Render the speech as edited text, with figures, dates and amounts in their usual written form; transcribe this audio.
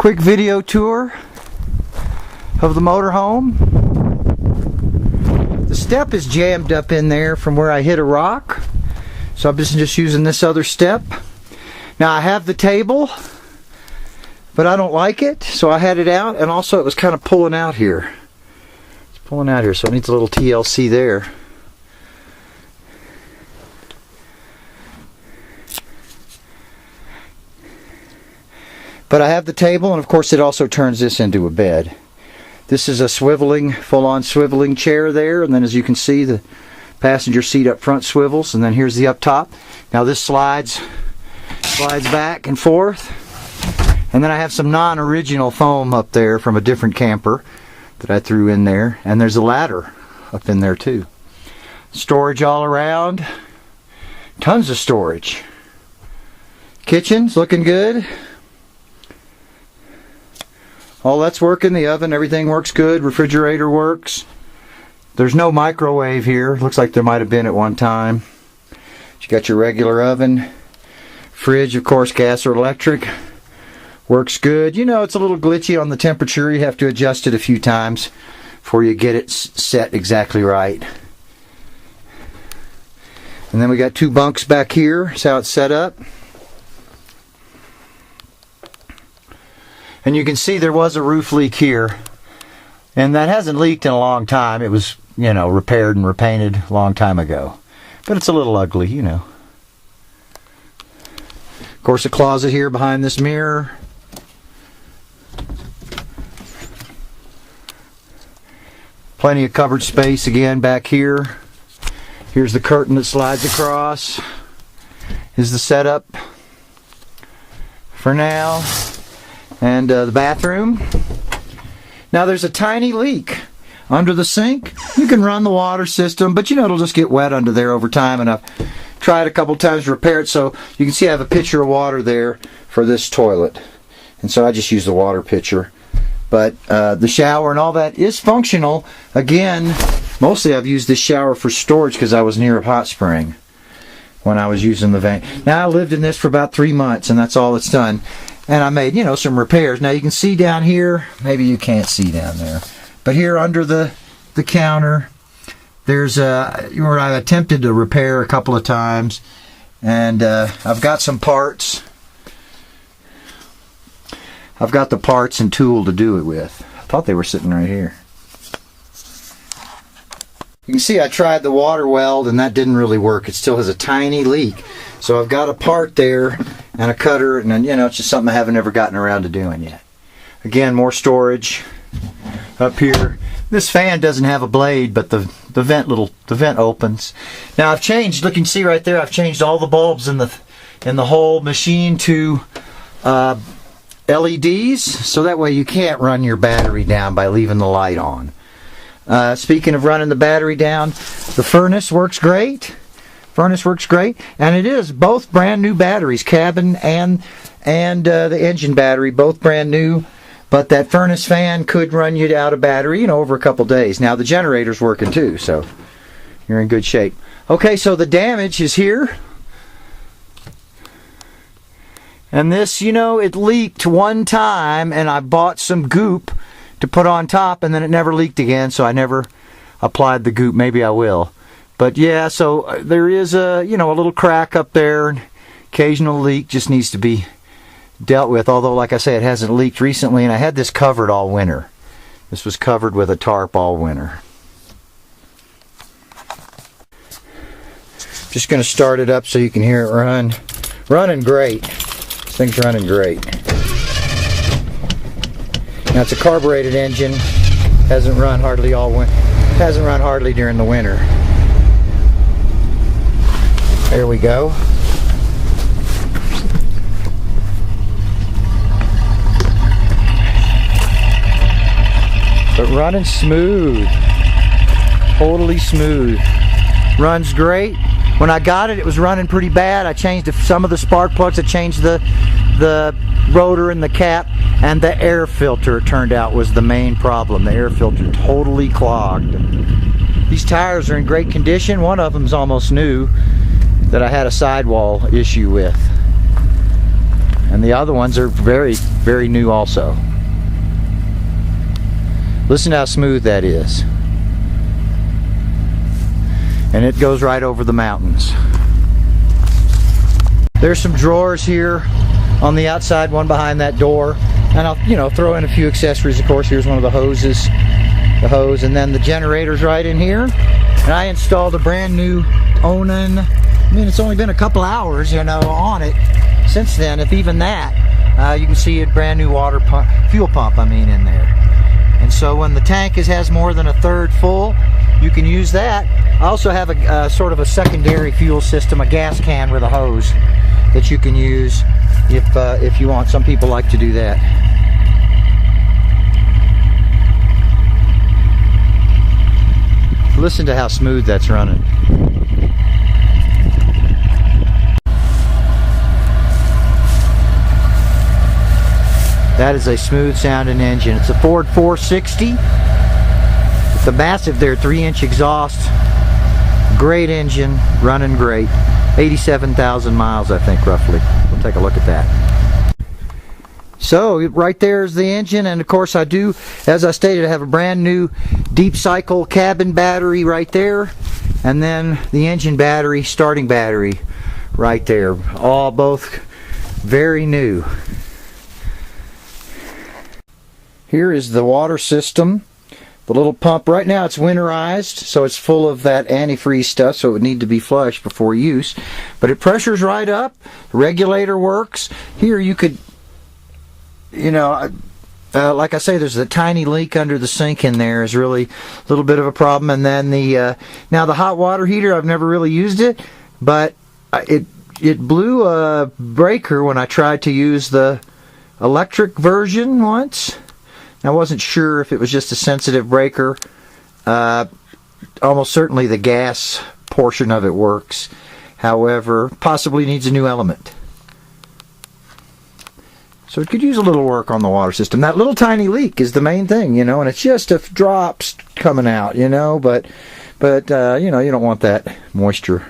quick video tour of the motorhome. The step is jammed up in there from where I hit a rock, so I'm just using this other step. Now I have the table, but I don't like it, so I had it out, and also it was kind of pulling out here. It's pulling out here, so it needs a little TLC there. But I have the table, and of course it also turns this into a bed. This is a swiveling, full-on swiveling chair there, and then as you can see, the passenger seat up front swivels, and then here's the up top. Now this slides back and forth, and then I have some non-original foam up there from a different camper that I threw in there, and there's a ladder up in there too. Storage all around, tons of storage. Kitchen's looking good. All that's working, the oven, everything works good, refrigerator works. There's no microwave here, looks like there might have been at one time. You got your regular oven. Fridge, of course, gas or electric. Works good. You know, it's a little glitchy on the temperature, you have to adjust it a few times before you get it set exactly right. And then we got two bunks back here, that's how it's set up. And you can see there was a roof leak here, and that hasn't leaked in a long time. It was, you know, repaired and repainted a long time ago, but it's a little ugly, you know. Of course, a closet here behind this mirror. Plenty of cupboard space again back here. Here's the curtain that slides across. Is the setup for now. And the bathroom. Now there's a tiny leak under the sink. You can run the water system, but you know it'll just get wet under there over time, and I've tried a couple times to repair it, so you can see I have a pitcher of water there for this toilet, and so I just use the water pitcher. But the shower and all that is functional. Again, mostly I've used this shower for storage because I was near a hot spring when I was using the van. Now I lived in this for about 3 months, and that's all it's done. And I made, you know, some repairs. Now you can see down here, maybe you can't see down there, but here under the counter, there's where I attempted to repair a couple of times, and I've got some parts. I've got the parts and tool to do it with. I thought they were sitting right here. You can see I tried the water weld, and that didn't really work. It still has a tiny leak. So I've got a part there and a cutter, and then, you know, it's just something I haven't ever gotten around to doing yet. Again, more storage up here. This fan doesn't have a blade, but the vent opens. Now I've changed. Look, you can see right there. I've changed all the bulbs in the whole machine to LEDs, so that way you can't run your battery down by leaving the light on. Speaking of running the battery down, the furnace works great. Furnace works great, and it is both brand new batteries, cabin and the engine battery, both brand new. But that furnace fan could run you out of battery, you know, over a couple days. Now the generator's working too, so you're in good shape. Okay, so the damage is here, and this, you know, it leaked one time, and I bought some goop to put on top, and then it never leaked again, so I never applied the goop. Maybe I will. But yeah, so there is a, you know, a little crack up there, and occasional leak just needs to be dealt with. Although, like I say, it hasn't leaked recently, and I had this covered all winter. This was covered with a tarp all winter. Just going to start it up so you can hear it run. Running great. This thing's running great. Now it's a carbureted engine. Hasn't run hardly hasn't run hardly during the winter. There we go. But running smooth. Totally smooth. Runs great. When I got it, it was running pretty bad. I changed some of the spark plugs. I changed the rotor and the cap, and the air filter, it turned out, was the main problem. The air filter totally clogged. These tires are in great condition. One of them's almost new, that I had a sidewall issue with. And the other ones are very, very new also. Listen to how smooth that is. And it goes right over the mountains. There's some drawers here on the outside, one behind that door. And I'll, throw in a few accessories, of course. Here's one of the hoses, the hose, and then the generator's right in here. And I installed a brand new Onan. It's only been a couple hours, on it since then, if even that. You can see a brand new water pump, fuel pump, in there. And so when the tank has more than a third full, you can use that. I also have a sort of a secondary fuel system, a gas can with a hose that you can use if you want. Some people like to do that. Listen to how smooth that's running. That is a smooth sounding engine. It's a Ford 460. It's a massive 3-inch exhaust. Great engine, running great. 87,000 miles, I think, roughly. We'll take a look at that. So, right there is the engine, and of course I do, as I stated, I have a brand new deep cycle cabin battery right there, and then the engine battery, starting battery, right there. All both very new. Here is the water system. The little pump, right now it's winterized, so it's full of that antifreeze stuff, so it would need to be flushed before use. But it pressures right up, the regulator works. Here you could, like I say, there's a tiny leak under the sink in there, is really a little bit of a problem. And then now the hot water heater, I've never really used it, but it blew a breaker when I tried to use the electric version once. I wasn't sure if it was just a sensitive breaker. Almost certainly the gas portion of it works. However, possibly needs a new element. So it could use a little work on the water system. That little tiny leak is the main thing, and it's just a drops coming out, but you don't want that moisture